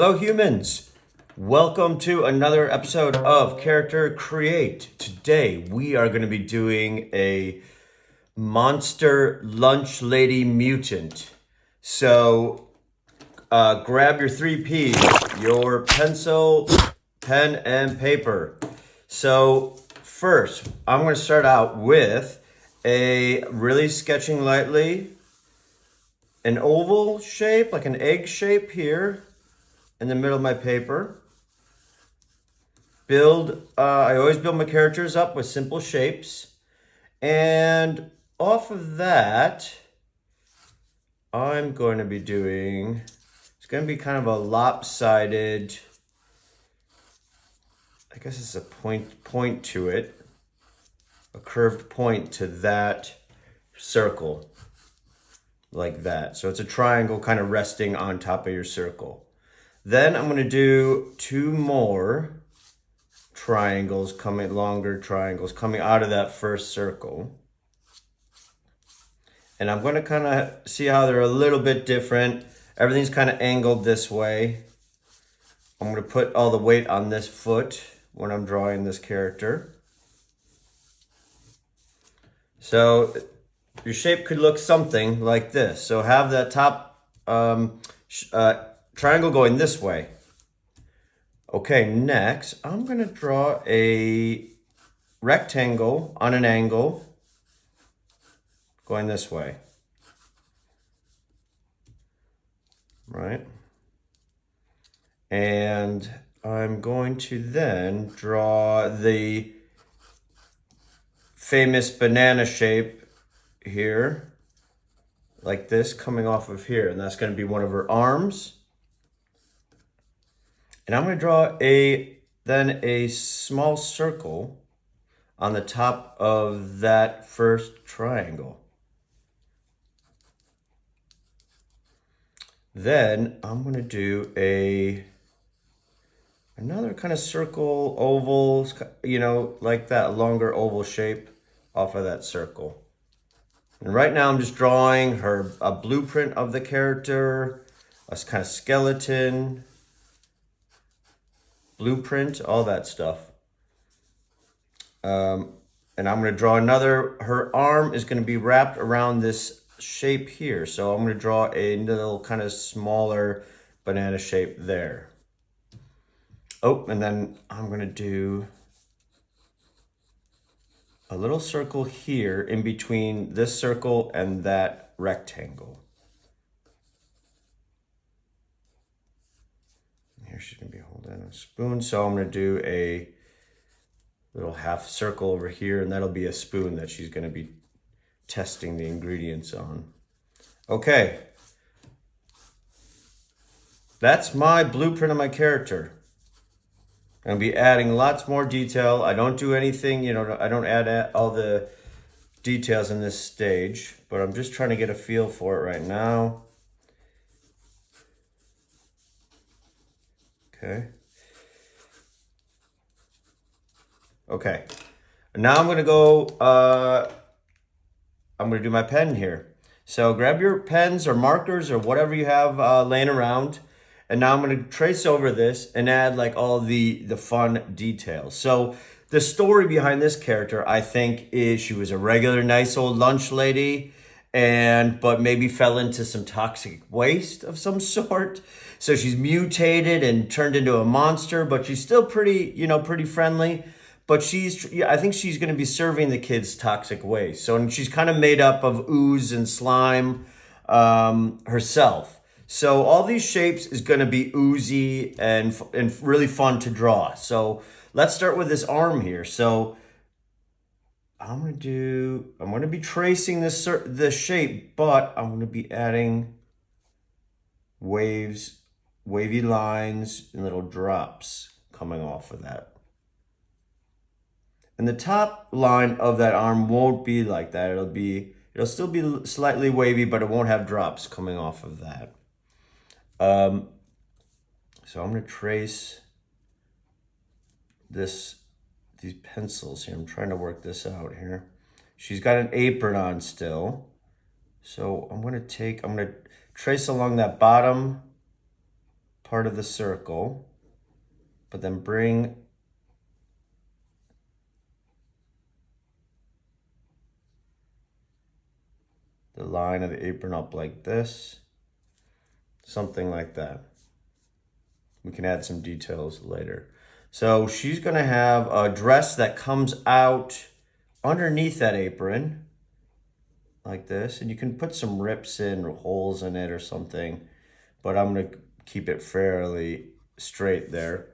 Hello humans, welcome to another episode of Character Create. Today we are going to be doing a monster lunch lady mutant. So grab your 3Ps, your pencil, pen, and paper. So first I'm going to start out with a really sketching lightly an oval shape, like an egg shape here in the middle of my paper. I always build my characters up with simple shapes. And off of that, I'm going to be doing, it's going to be kind of a lopsided, I guess it's a point to it, a curved point to that circle, like that. So it's a triangle kind of resting on top of your circle. Then I'm going to do two more longer triangles coming out of that first circle. And I'm going to kind of see how they're a little bit different. Everything's kind of angled this way. I'm going to put all the weight on this foot when I'm drawing this character. So your shape could look something like this. So have that top triangle going this way. Okay, next I'm going to draw a rectangle on an angle going this way. Right? And I'm going to then draw the famous banana shape here, like this, coming off of here, and that's going to be one of her arms. And I'm going to draw a small circle on the top of that first triangle. Then I'm going to do another kind of circle, oval, like that longer oval shape off of that circle. And right now I'm just drawing a blueprint of the character, a kind of skeleton, blueprint, all that stuff. And I'm going to draw her arm is going to be wrapped around this shape here. So I'm going to draw a little kind of smaller banana shape there. Oh, and then I'm going to do a little circle here in between this circle and that rectangle. Here she's going to be holding a spoon. So I'm going to do a little half circle over here, and that'll be a spoon that she's going to be testing the ingredients on. Okay. That's my blueprint of my character. I'm going to be adding lots more detail. I don't do anything, I don't add all the details in this stage, but I'm just trying to get a feel for it right now. Okay. Now I'm going to go, I'm going to do my pen here. So grab your pens or markers or whatever you have laying around. And now I'm going to trace over this and add like all the fun details. So the story behind this character, I think, is she was a regular nice old lunch lady, but maybe fell into some toxic waste of some sort. So she's mutated and turned into a monster, but she's still pretty friendly. But I think she's going to be serving the kids toxic waste. So she's kind of made up of ooze and slime herself. So all these shapes is going to be oozy and really fun to draw. So let's start with this arm here. So I'm going to be tracing this shape, but I'm going to be adding wavy lines and little drops coming off of that. And the top line of that arm won't be like that. It'll still be slightly wavy, but it won't have drops coming off of that. So I'm going to trace these pencils here. I'm trying to work this out here. She's got an apron on still. So I'm going to trace along that bottom part of the circle, but then bring the line of the apron up like this, something like that. We can add some details later. So she's gonna have a dress that comes out underneath that apron, like this, and you can put some rips in or holes in it or something, but I'm gonna keep it fairly straight there.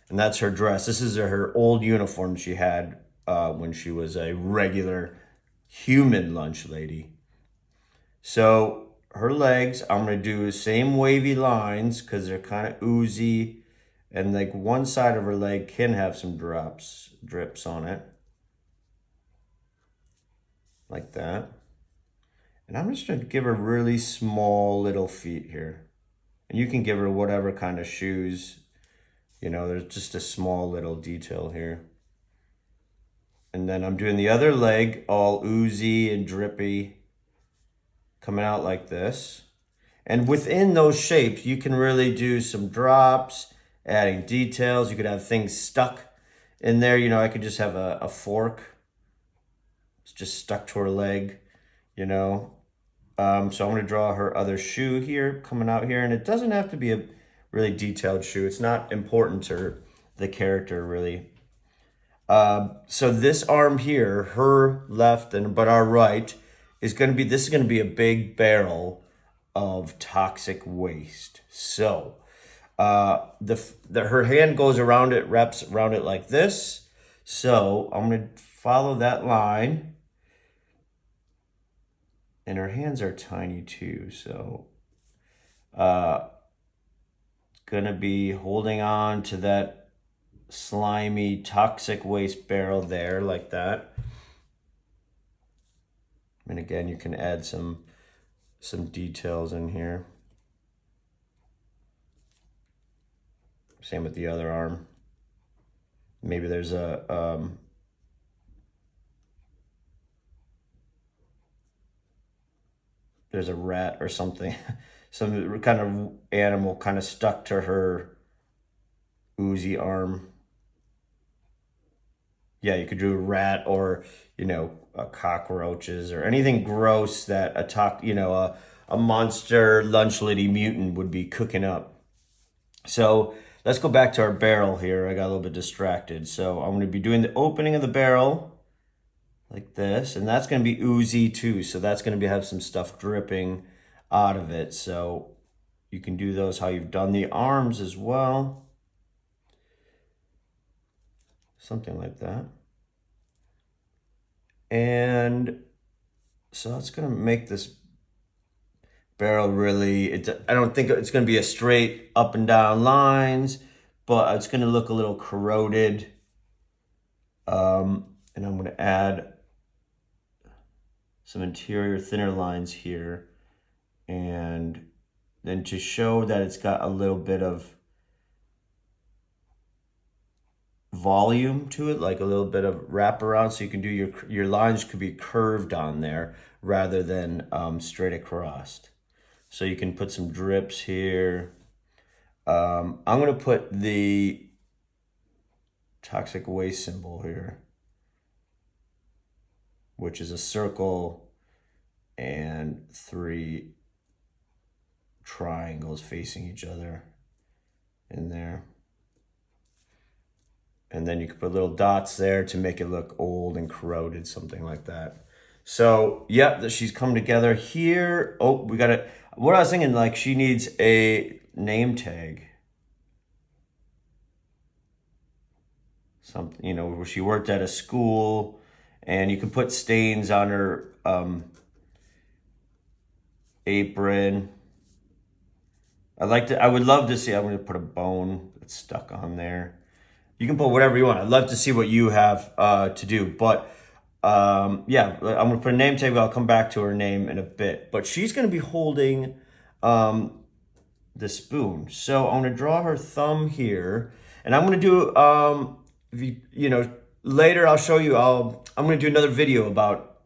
And that's her dress. This is her old uniform she had when she was a regular human lunch lady. So her legs, I'm gonna do the same wavy lines because they're kind of oozy, and like one side of her leg can have some drips on it, like that. And I'm just gonna give her really small little feet here. And you can give her whatever kind of shoes, you know, there's just a small little detail here. And then I'm doing the other leg all oozy and drippy, coming out like this. And within those shapes, you can really do some drops, adding details. You could have things stuck in there. You know, I could just have a fork. It's just stuck to her leg, you know. So I'm going to draw her other shoe here, coming out here. And it doesn't have to be a really detailed shoe. It's not important to the character, really. So this arm here, her left but our right, is going to be, this is going to be a big barrel of toxic waste. So her hand goes around it, wraps around it like this. So I'm going to follow that line. And her hands are tiny too, so it's gonna be holding on to that slimy, toxic waste barrel there, like that. And again, you can add some details in here. Same with the other arm. Maybe there's there's a rat or something, some kind of animal kind of stuck to her oozy arm. Yeah, you could do a rat or, you know, cockroaches or anything gross that a monster lunch lady mutant would be cooking up. So let's go back to our barrel here. I got a little bit distracted. So I'm going to be doing the opening of the barrel like this, and that's going to be oozy too. So that's going to have some stuff dripping out of it. So you can do those how you've done the arms as well. Something like that. And so that's going to make this barrel really, I don't think it's going to be a straight up and down lines, but it's going to look a little corroded. And I'm going to add some interior thinner lines here. And then to show that it's got a little bit of volume to it, like a little bit of wraparound, so you can do your lines could be curved on there rather than straight across. So you can put some drips here. I'm going to put the toxic waste symbol here, which is a circle and 3 triangles facing each other in there. And then you can put little dots there to make it look old and corroded, something like that. So, yeah, she's come together here. Oh, we got to, what I was thinking, like, she needs a name tag. Something, you know, where she worked at a school, and you can put stains on her apron. I would love to see, I'm going to put a bone that's stuck on there. You can put whatever you want. I'd love to see what you have to do. But yeah, I'm going to put a name tag. I'll come back to her name in a bit. But she's going to be holding the spoon. So I'm going to draw her thumb here. And I'm going to do, you know, later I'll show you. I'm going to do another video about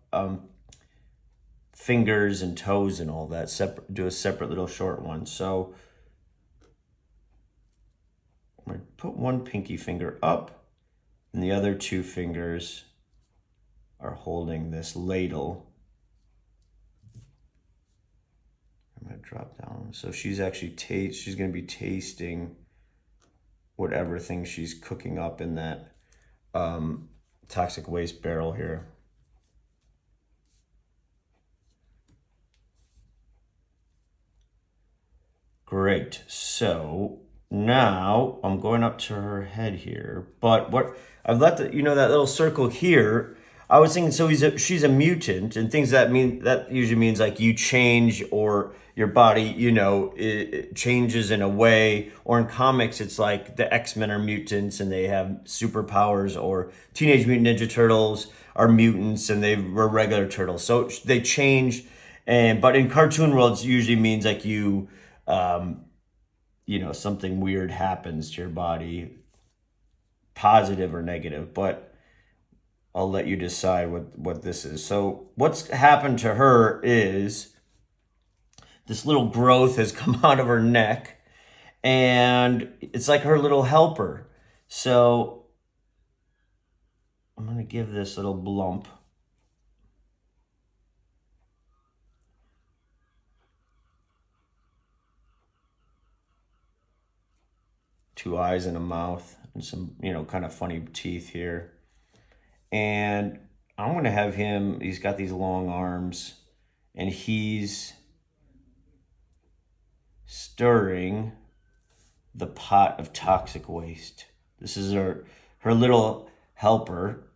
fingers and toes and all that. Do a separate little short one. So I'm gonna put one pinky finger up, and the other two fingers are holding this ladle. I'm gonna drop down. So she's actually she's gonna be tasting whatever thing she's cooking up in that toxic waste barrel here. Great. So now I'm going up to her head here, but what I've let that little circle here. I was thinking, so she's a mutant, and things that mean that usually means like you change or your body, it changes in a way. Or in comics, it's like the X-Men are mutants and they have superpowers, or Teenage Mutant Ninja Turtles are mutants and they were regular turtles. So they change, but in cartoon worlds, it usually means like something weird happens to your body, positive or negative, but I'll let you decide what this is. So what's happened to her is this little growth has come out of her neck, and it's like her little helper. So I'm going to give this little blump. Two eyes and a mouth and some, kind of funny teeth here. And I'm going to have him, he's got these long arms, and he's stirring the pot of toxic waste. This is her little helper,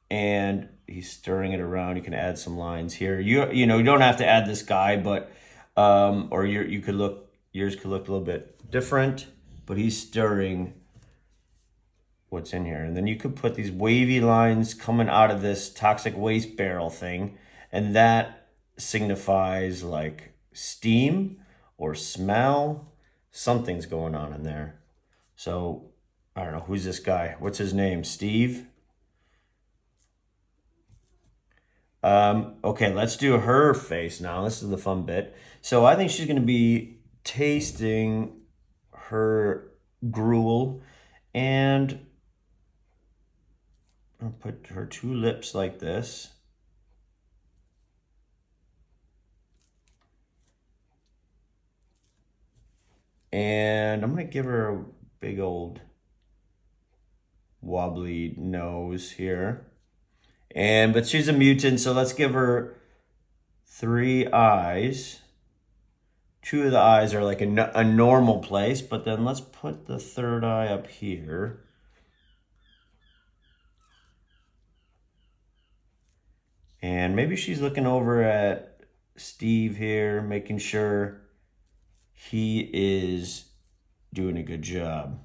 and he's stirring it around. You can add some lines here. You don't have to add this guy, but or yours could look a little bit different, but he's stirring what's in here. And then you could put these wavy lines coming out of this toxic waste barrel thing, and that signifies like steam or smell. Something's going on in there. So I don't know, who's this guy? What's his name? Steve? Okay, let's do her face now. This is the fun bit. So I think she's going to be tasting her gruel, and I'll put her two lips like this. And I'm going to give her a big old wobbly nose here. But she's a mutant, so let's give her 3 eyes. 2 of the eyes are like a normal place, but then let's put the 3rd eye up here. And maybe she's looking over at Steve here, making sure he is doing a good job.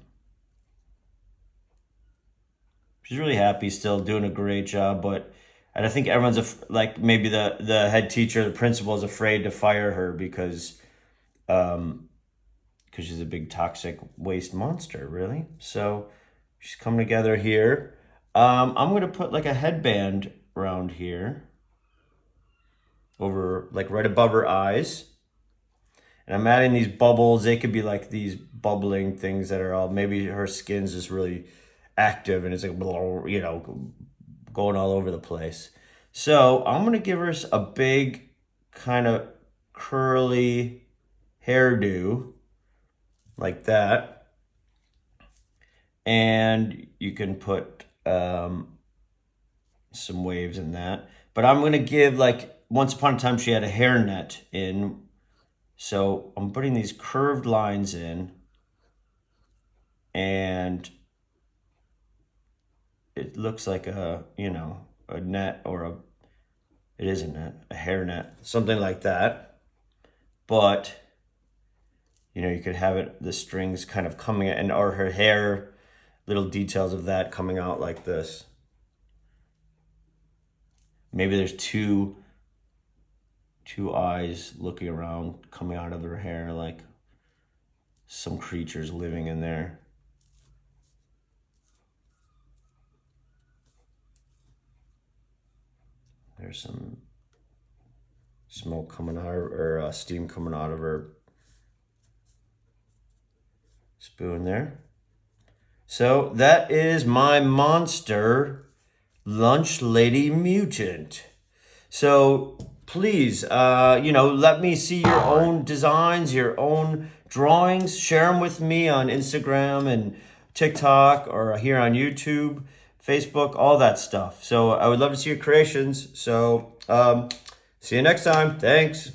She's really happy, still doing a great job, but I think everyone's maybe the head teacher, the principal is afraid to fire her because she's a big toxic waste monster, really. So she's coming together here. I'm going to put like a headband around here, over like right above her eyes. And I'm adding these bubbles. They could be like these bubbling things that are all, maybe her skin's just really active and it's like, going all over the place. So I'm going to give her a big kind of curly hairdo like that. And you can put some waves in that. But I'm going to give, like, once upon a time she had a hairnet in. So I'm putting these curved lines in, and it looks like a net, or it is a net, a hairnet, something like that. But, you could have the strings kind of coming, or her hair, little details of that coming out like this. Maybe there's two eyes looking around, coming out of her hair, like some creatures living in there. There's some smoke coming out of her, or steam coming out of her Spoon there. So that is my monster lunch lady mutant. So please, let me see your own designs, your own drawings. Share them with me on Instagram and TikTok or here on YouTube, Facebook, all that stuff. So I would love to see your creations. So see you next time. Thanks.